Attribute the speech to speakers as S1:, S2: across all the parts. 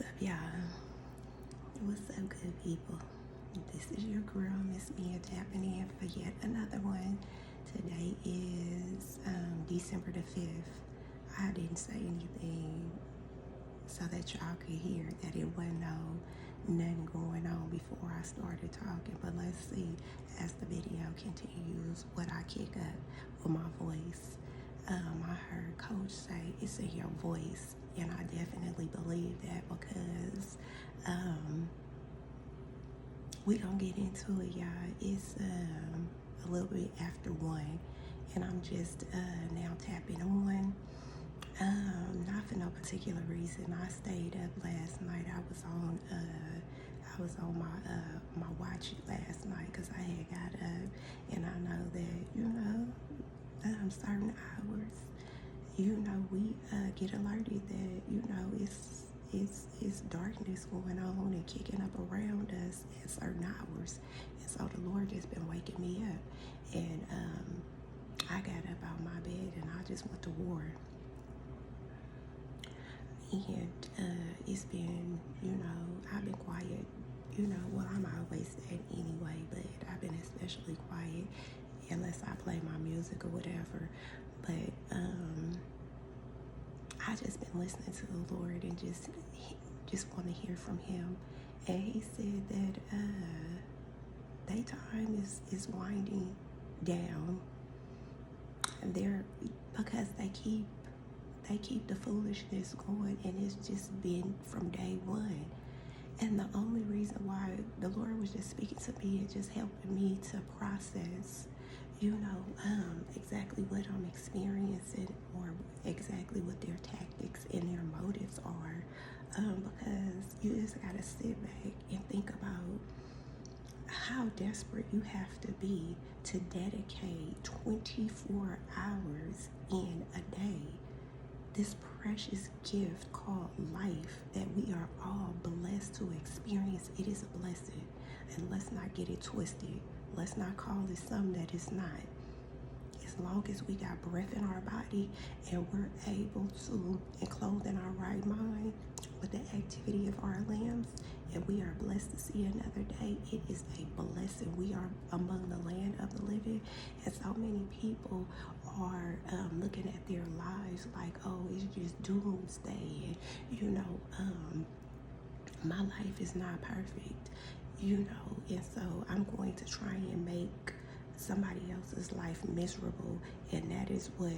S1: What's up, y'all? What's up, good people? This is your girl, Miss Mia, tapping in for yet another one. Today is December the 5th. I didn't say anything so that y'all could hear that it wasn't nothing going on before I started talking. But let's see, as the video continues, what I kick up with my voice. I heard Coach say it's in your voice, and I definitely believe that because we gonna get into it, y'all. It's a little bit after 1, and I'm just now tapping on. Not for no particular reason. I stayed up last night. I was on my watch last night because I had got up, and I know that certain hours, we get alerted that it's darkness going on and kicking up around us at certain hours, and so the Lord just been waking me up, and I got up out of my bed and I just went to war. And it's been, I've been quiet, well, I'm always that anyway, but I've been especially quiet unless I play my music or whatever. But I just been listening to the Lord and just want to hear from him. And he said that daytime is winding down, and because they keep the foolishness going, and it's just been from day one. And the only reason why the Lord was just speaking to me and just helping me to process, exactly what I'm experiencing, or exactly what their tactics and their motives are, because you just gotta sit back and think about how desperate you have to be to dedicate 24 hours in a day, this precious gift called life that we are all blessed to experience. It is a blessing, and let's not get it twisted. Let's not call it something that it's not. As long as we got breath in our body and we're able to, and clothed in our right mind with the activity of our limbs, and we are blessed to see another day, it is a blessing. We are among the land of the living, and so many people are looking at their lives like, oh, it's just doomsday, and my life is not perfect, and so I'm going to try and make somebody else's life miserable, and that is what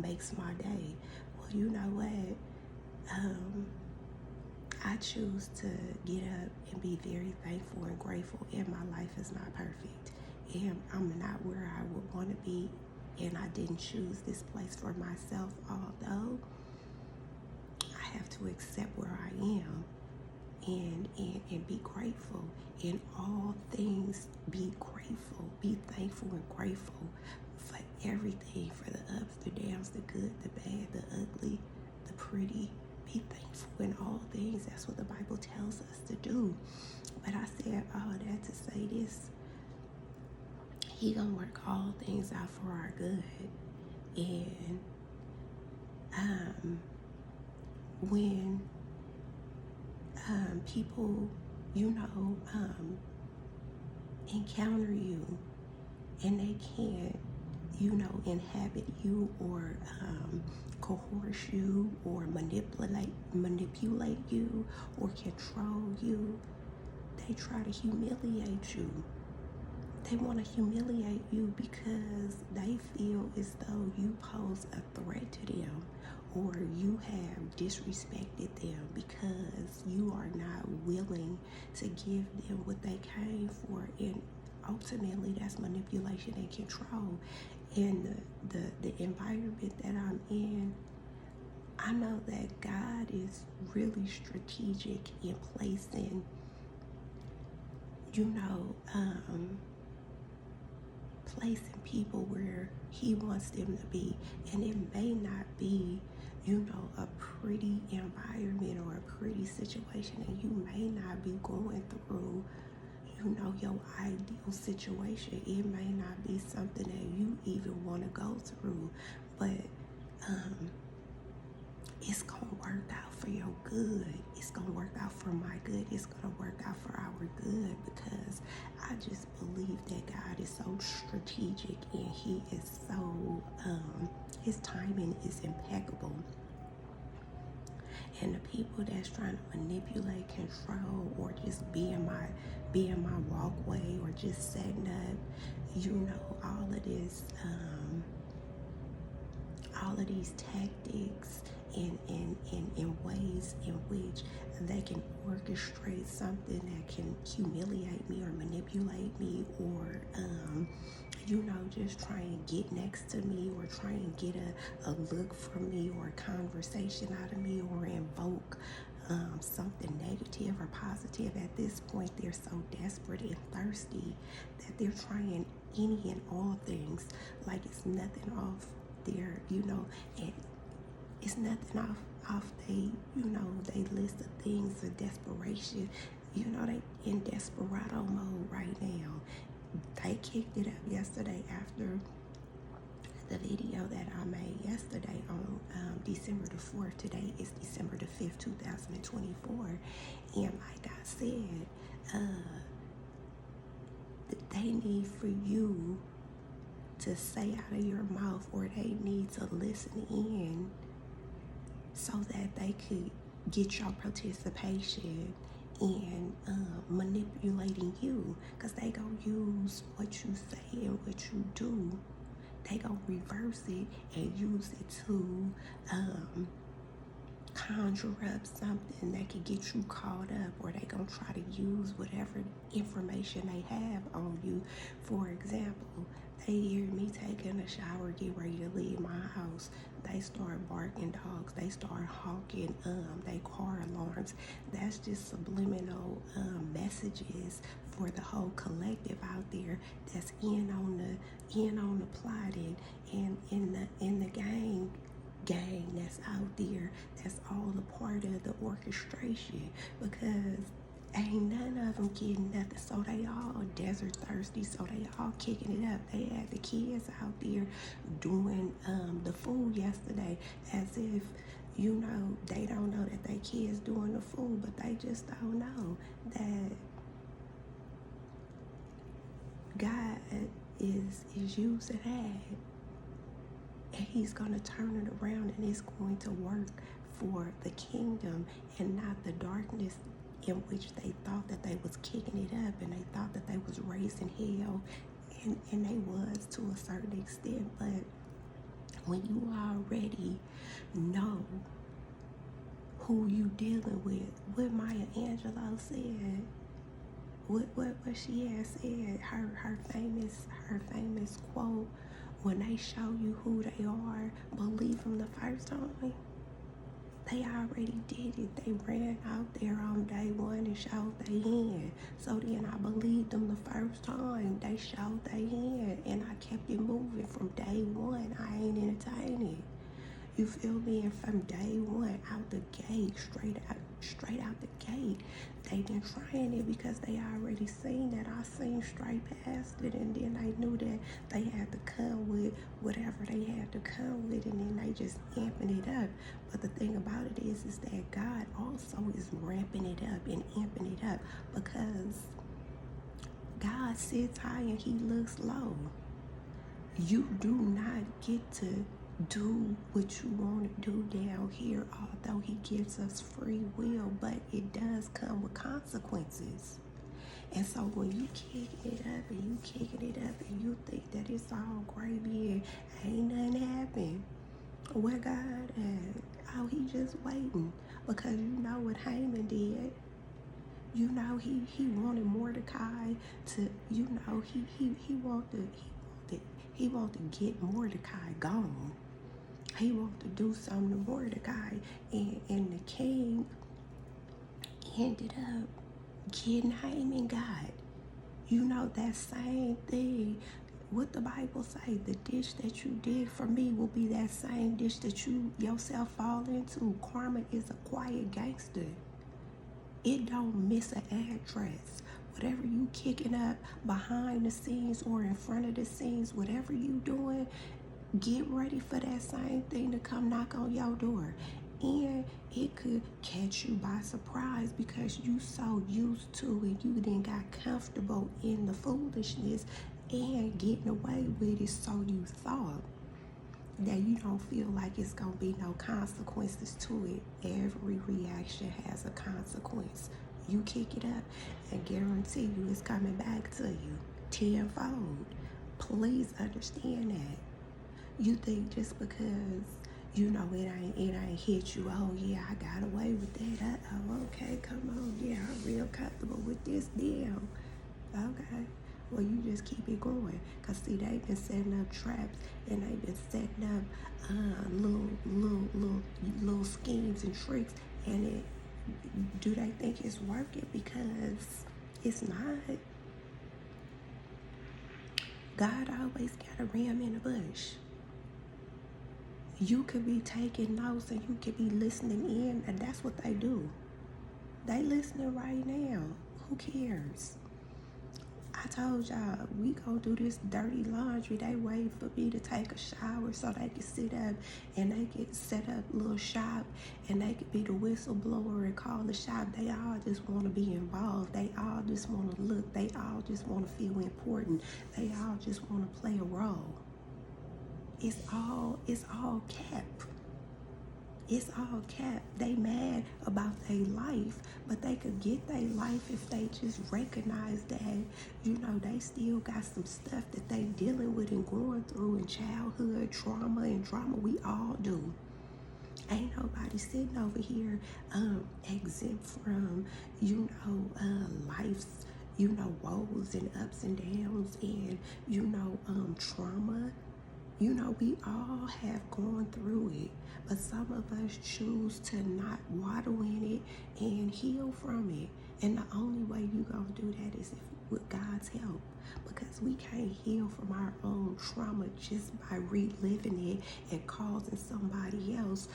S1: makes my day. Well, you know what, I choose to get up and be very thankful and grateful, and my life is not perfect, and I'm not where I would want to be, and I didn't choose this place for myself, although I have to accept where I am and be grateful. In all things, be grateful, be thankful and grateful for everything, for the ups, the downs, the good, the bad, the ugly, the pretty. Be thankful in all things. That's what the Bible tells us to do. But I said all that to say this: he gonna work all things out for our good. And when people, encounter you and they can't, inhabit you, or coerce you, or manipulate you, or control you, they try to humiliate you. They want to humiliate you because they feel as though you pose a threat to them, or you have disrespected them because you are not willing to give them what they came for. And ultimately, that's manipulation and control. And the environment that I'm in, I know that God is really strategic in placing, placing people where he wants them to be. And it may not be, a pretty environment or a pretty situation, and you may not be going through, your ideal situation. It may not be something that you even want to go through, but it's gonna work out for your good. good. It's going to work out for my good. It's going to work out for our good, because I just believe that God is so strategic, and he is so, his timing is impeccable. And the people that's trying to manipulate, control, or just be in my walkway, or just setting up, all of these tactics in ways in which they can orchestrate something that can humiliate me or manipulate me, or just try and get next to me, or try and get a look from me, or a conversation out of me, or invoke something negative or positive. At this point, they're so desperate and thirsty that they're trying any and all things, like it's nothing off their, and it's nothing off they list of things of desperation. They in desperado mode right now. They kicked it up yesterday after the video that I made yesterday on December the 4th. Today is December the 5th, 2024. And like I said, they need for you to say out of your mouth, or they need to listen in, so that they could get your participation in manipulating you, because they gonna use what you say and what you do. They gonna reverse it and use it to conjure up something that could get you caught up, or they gonna try to use whatever information they have on you. For example, they hear me taking a shower, get ready to leave my house. They start barking dogs. They start honking they car alarms. That's just subliminal messages for the whole collective out there that's in on the plotting, and in the gang that's out there, that's all a part of the orchestration, because ain't none of them getting nothing. So they all desert thirsty, so they all kicking it up. They had the kids out there doing the food yesterday, as if they don't know that they kids doing the food, but they just don't know that God is using that. And he's going to turn it around, and it's going to work for the kingdom and not the darkness in which they thought that they was kicking it up, and they thought that they was raising hell, and they was to a certain extent. But when you already know who you dealing with, what Maya Angelou said, what she had said, her famous quote, when they show you who they are, believe them the first time. They already did it. They ran out there on day one and showed they hand. So then I believed them the first time. They showed they hand, and I kept it moving from day one. I ain't entertaining. You feel me? And from day one, out the gate, straight out the gate, they been trying it, because they already seen that I seen straight past it, and then they knew that they had to come with whatever they had to come with, and then they just amping it up. But the thing about it is that God also is ramping it up and amping it up, because God sits high and he looks low. You do not get to do what you want to do down here, although he gives us free will, but it does come with consequences. And so when you kicking it up and you think that it's all gravy and ain't nothing happen, where God at? Oh, he just waiting, because you know what Haman did. He wanted Mordecai to, he wanted to get Mordecai gone. He wanted to do something to Mordecai, and the king ended up getting Haman God. That same thing. What the Bible say, the dish that you did for me will be that same dish that you yourself fall into. Karma is a quiet gangster. It don't miss an address. Whatever you kicking up behind the scenes or in front of the scenes, whatever you doing, get ready for that same thing to come knock on your door. And it could catch you by surprise because you so used to it. You then got comfortable in the foolishness and getting away with it, so you thought that you don't feel like it's gonna be no consequences to it. Every reaction has a consequence. You kick it up, and guarantee you it's coming back to you tenfold. Please understand that. You think just because it ain't hit you, oh yeah, I got away with that. Oh, okay, come on, yeah, I'm real comfortable with this deal. Okay. Well, you just keep it going. Because, see, they've been setting up traps and they've been setting up little schemes and tricks. And do they think it's working? Because it's not. God always got a ram in the bush. You could be taking notes and you could be listening in, and that's what they do. They listening right now. Who cares? I told y'all, we gonna do this dirty laundry. They wait for me to take a shower so they can sit up and they can set up a little shop and they could be the whistleblower and call the shop. They all just want to be involved. They all just want to look. They all just want to feel important. They all just want to play a role. It's all cap. It's all cap. They mad about their life, but they could get their life if they just recognize that, they still got some stuff that they dealing with and going through in childhood trauma and drama. We all do. Ain't nobody sitting over here exempt from, life's, woes and ups and downs and, trauma. We all have gone through it, but some of us choose to not waddle in it and heal from it. And the only way you gonna do that is with God's help, because we can't heal from our own trauma just by reliving it and causing somebody else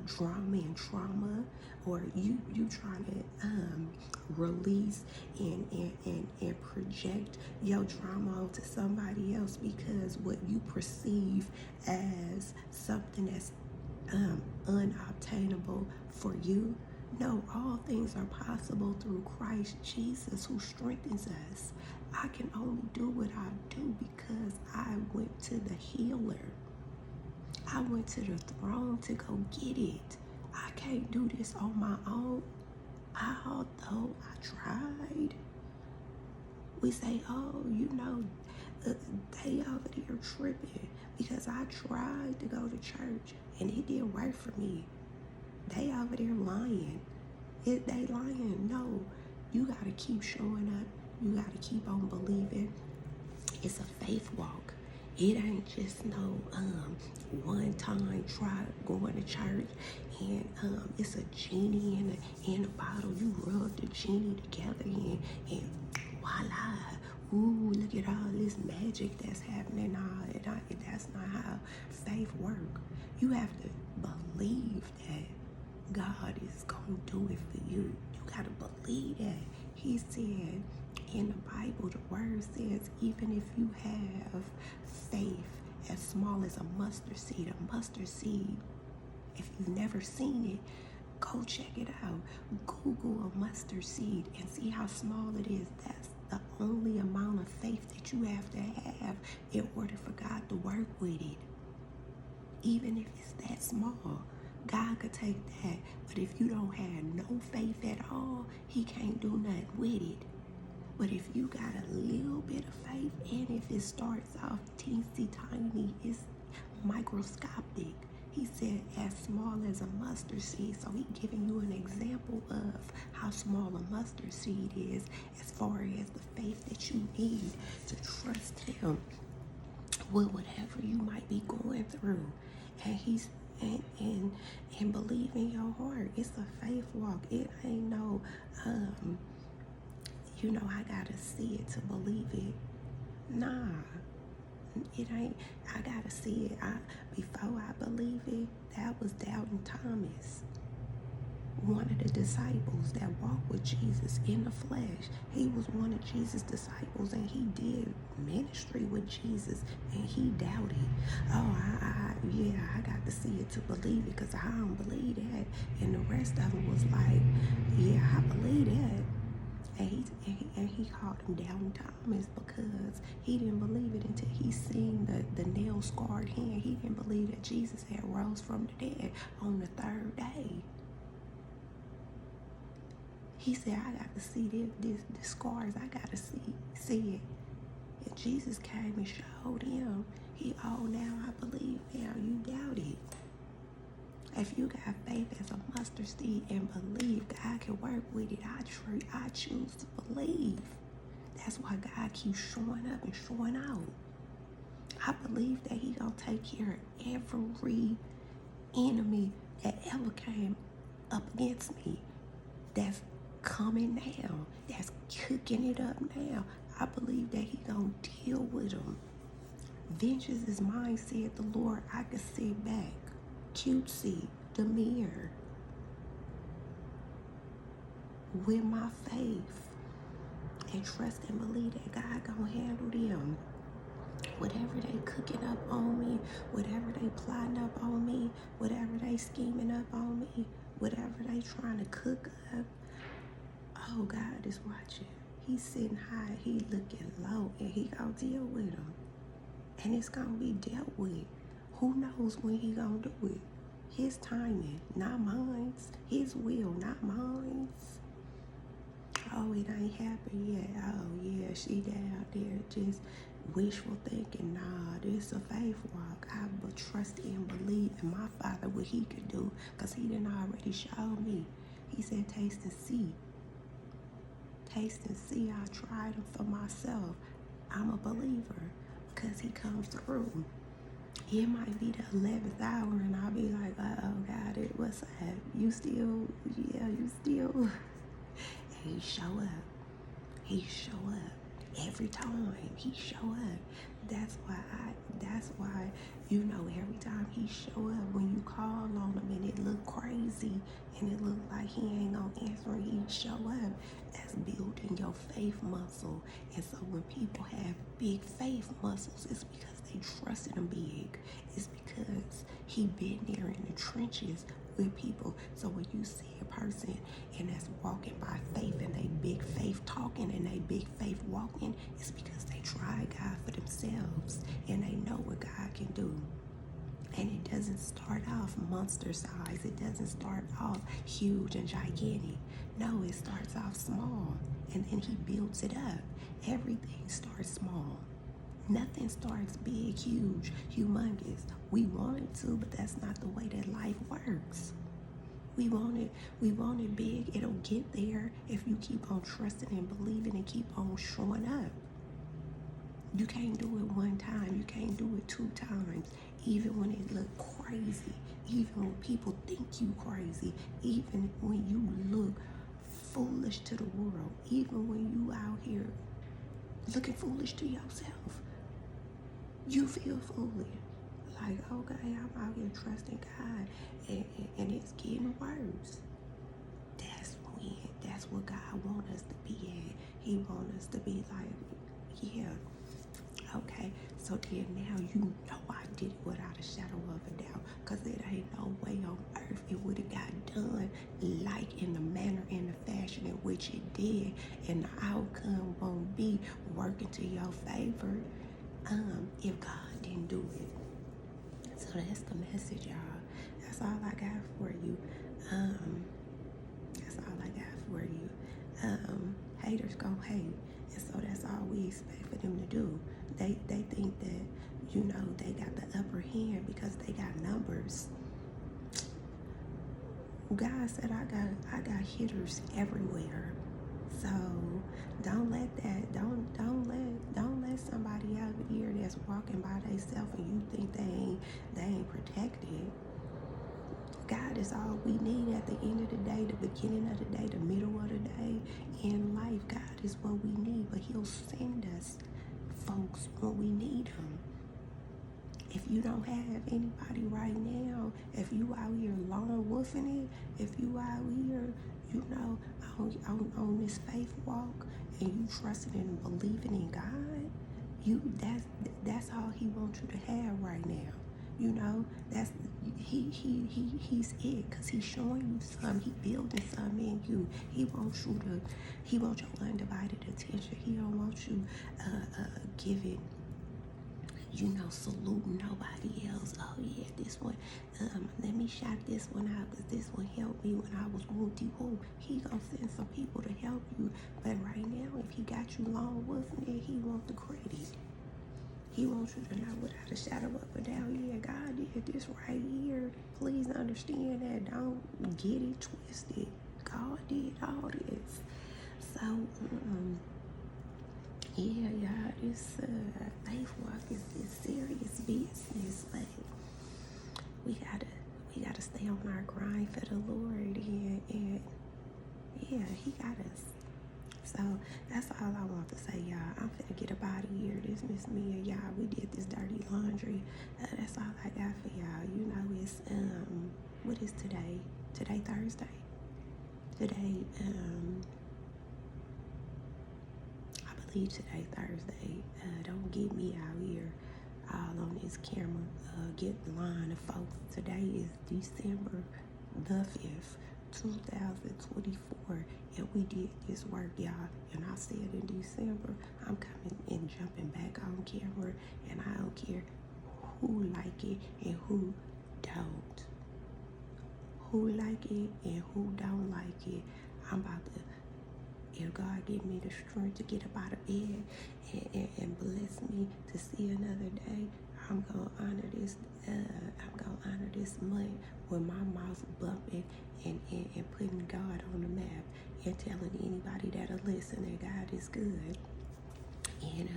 S1: drama and trauma, or you trying to release and project your drama onto somebody else because what you perceive as something that's unobtainable for you. No, all things are possible through Christ Jesus who strengthens us. I can only do what I do because I went to the healer. I went to the throne to go get it. I can't do this on my own. Although I tried. We say, oh, they over there tripping because I tried to go to church and it didn't work for me. They over there lying. They lying. No, you got to keep showing up. You got to keep on believing. It's a faith walk. It ain't just no one time try going to church and it's a genie in a bottle. You rub the genie together and voila. Ooh, look at all this magic that's happening. That's not how faith works. You have to believe that God is going to do it for you. You got to believe that. He said in the Bible, the word says, even if you have faith as small as a mustard seed, if you've never seen it, go check it out. Google a mustard seed and see how small it is. That's the only amount of faith that you have to have in order for God to work with it. Even if it's that small, God could take that. But if you don't have no faith at all, he can't do nothing with it. But if you got a little bit of faith, and if it starts off teensy tiny, it's microscopic. He said as small as a mustard seed. So he giving you an example of how small a mustard seed is as far as the faith that you need to trust him with whatever you might be going through. And he's and believe in your heart. It's a faith walk. It ain't no I gotta see it to believe it. Nah. It ain't. I gotta see it. Before I believe it, that was doubting Thomas. one of the disciples that walked with Jesus in the flesh. He was one of Jesus' disciples, and he did ministry with Jesus, and he doubted. Oh, yeah, I got to see it to believe it, because I don't believe that. And the rest of it was like, yeah, I believe that. And he called him Doubting Thomas, because he didn't believe it until he seen the nail scarred hand. He didn't believe that Jesus had rose from the dead on the third day. He said, I got to see the scars. I got to see it. And Jesus came and showed him. Now I believe. Now you doubt it. If you got faith as a mustard seed and believe God can work with it, I choose to believe. That's why God keeps showing up and showing out. I believe that he gonna take care of every enemy that ever came up against me, that's coming now, that's cooking it up now. I believe that he gonna deal with them. Vengeance is mine, said the Lord. I can sit back, cutesy, demure, with my faith, and trust and believe that God gonna handle them. Whatever they cooking up on me, whatever they plotting up on me, whatever they scheming up on me, whatever they trying to cook up, oh, God is watching. He's sitting high, he looking low, and he gonna deal with them. And it's gonna be dealt with. Who knows when he gonna do it? His timing, not mine. His will, not mine. Oh, it ain't happened yet. Oh, yeah, she down there just wishful thinking. Nah, this a faith walk. I will trust and believe in my Father what he could do, because he done already showed me. He said, taste and see. Taste and see. I tried him for myself. I'm a believer because he comes through. It might be the 11th hour and I'll be like, oh, God, what's that? You still, yeah, you still. And he show up. He show up. Every time he show up. That's why, every time he show up, when you call on him and it look crazy and it look like he ain't gonna answer, he show up, that's building your faith muscle. And so when people have big faith muscles, it's because they trusted him big. It's because he been there in the trenches with people. So when you see a person and that's walking by faith and they big faith talking and they big faith walking, it's because they tried God for themselves and they know what God can do. And it doesn't start off monster size. It doesn't start off huge and gigantic. No, it starts off small and then he builds it up. Everything starts small. Nothing starts big, huge, humongous. We want it to, but that's not the way that life works. We want it big. It'll get there if you keep on trusting and believing and keep on showing up. You can't do it one time. You can't do it 2 times. Even when it look crazy, even when people think you crazy, even when you look foolish to the world, even when you out here looking foolish to yourself, you feel foolish. Like, okay, I'm out here trusting God, and it's getting worse. That's what God wants us to be at. He wants us to be like, yeah, okay, so then now you know I did it without a shadow of a doubt, because it ain't no way on earth it would have got done like in the manner and the fashion in which it did, and the outcome won't be working to your favor if God didn't do it. So that's the message, y'all. That's all I got for you. That's all I got for you. Haters gon' hate, and so that's all we expect for them to do. They think that, they got the upper hand because they got numbers. God said I got hitters everywhere. So don't let somebody out here that's walking by themselves and you think they ain't protected. God is all we need at the end of the day, the beginning of the day, the middle of the day. In life, God is what we need, but he'll send us folks when we need them. If you don't have anybody right now, if you out here lone wolfing it, if you out here, you know, on this faith walk, and you trusting and believing in God, that's all He wants you to have right now. You know, that's he's it, because He's showing you something. He building something in you. He wants your undivided attention. He don't want you giving, you know, saluting nobody else. Oh yeah, this one, let me shout this one out, because this one helped me when I was wounded. Who He gonna send some people to help you, but right now, if He got you long wasn't it, He want the credit. He wants you to know without a shadow of a doubt, yeah, God did this right here. Please understand that. Don't get it twisted. God did all this. So, yeah, y'all, this faith walk is serious business. But we gotta stay on our grind for the Lord, and yeah, He got us. So that's all I want to say, y'all. I'm finna get up out of here. This Miss Mia, y'all. We did this dirty laundry. That's all I got for y'all. You know, it's what is today? Today Thursday. Today, I believe today Thursday. Don't get me out here all on this camera. Get the line of folks. Today is December the 5th. 2024, and we did this work, y'all. And I said in December, I'm coming and jumping back on camera, and I don't care who like it and who don't. Who like it and who don't like it. I'm about to, if God give me the strength to get up out of bed and bless me to see another day, I'm gonna honor this. I'm gonna honor this month with my mouth bumping and putting God on the map and telling anybody that'll listen that God is good. And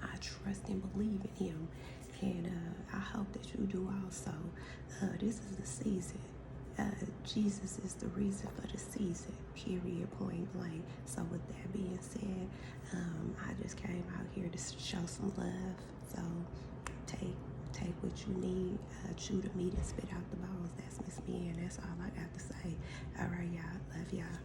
S1: I trust and believe in Him, and I hope that you do also. This is the season. Jesus is the reason for the season, period, point blank. So with that being said, I just came out here to show some love. So take what you need, chew the meat and spit out the bones. That's Miss Me, and that's all I got to say. All right, y'all. Love y'all.